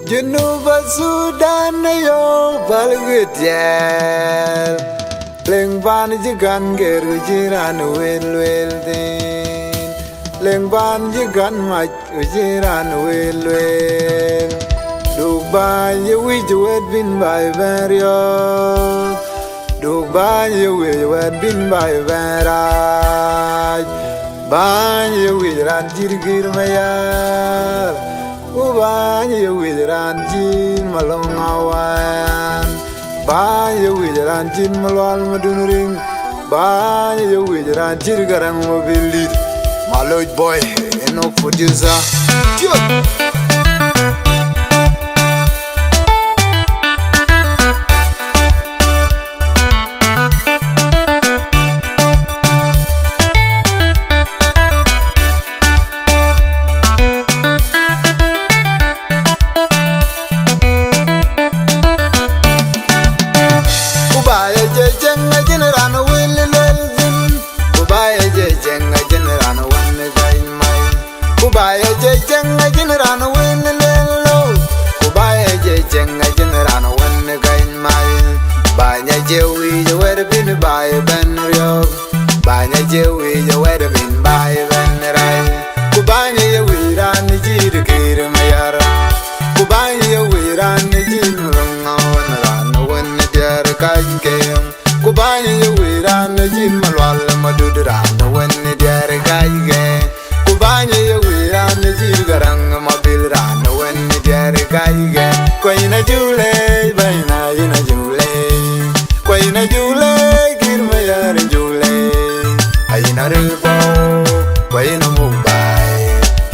Jenuba Sudan yo balgutiel leng ban jigan geru jiran wel din leng ban jigan mach jiran wel Duba ye wijwet bin bay berio Duba ye wijwet bin bay beraj Ban ye wijran jirgir mayar Ubanye wiran jin malong awan Banye wiran jin malwal madunring Banye wiran jin garang mobilit Maloj boy eno producer Kubaya je jenga jinrana wen lelo Kubaya je jenga jinrana wen gain mai Banya je wi je wer bin bay ben ryo Banya je wi je wer bin bay ben rai Kubanya ye wi ran jir kir mayar Kubanya ye wi ran jir ngawan ran wen der kai ke Kubanya ye wi ran jir malwal madud ran wen der kai ke Kubanya ye wiran jir garang mabil ran wen der gaige koina jule baina ina jule koina jule girma yar jule aina rebo koina mumbai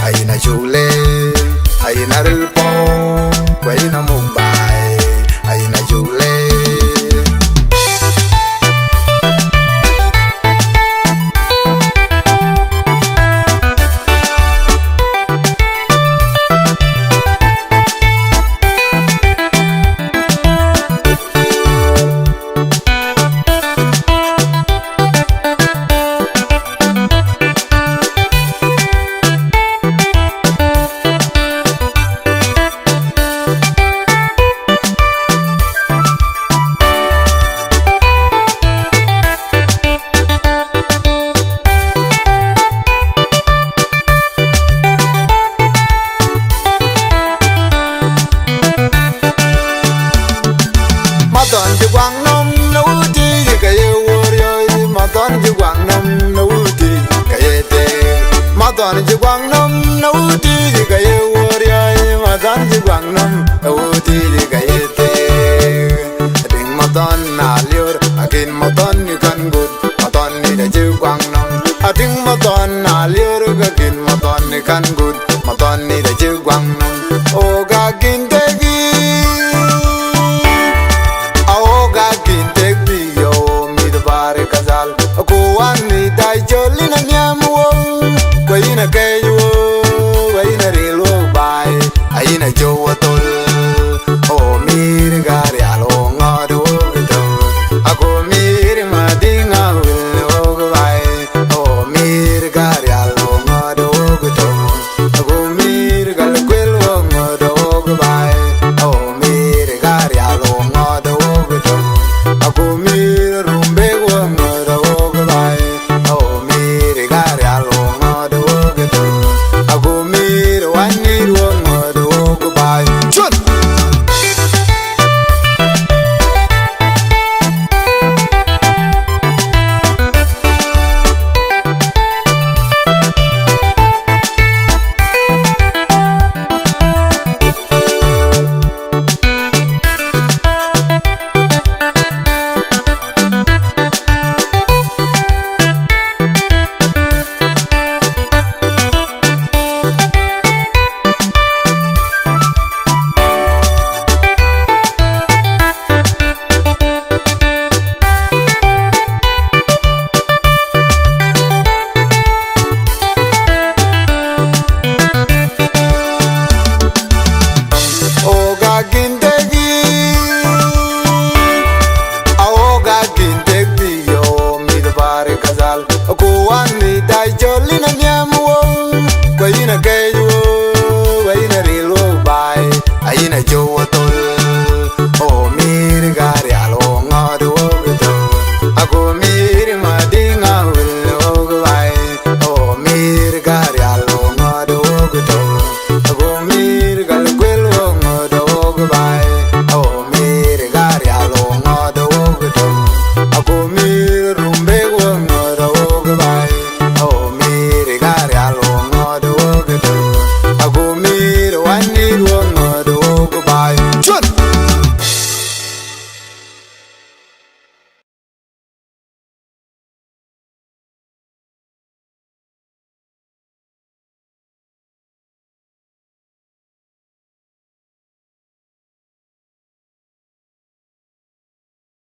aina jule aina rebo koina mumbai aina jule Madon ji Quang Nam nấu ti cái warrior Madon ji Quang Nam nấu ti cái te Madon ji Quang Nam nấu ti cái warrior Madon ji Quang Nam nấu ti cái te Ding Madon na liur akin Madon ni kan good Madon ni da ji Quang Nam Ading Madon na liur akin Madon ni kan good Madon ni da ji Quang Nam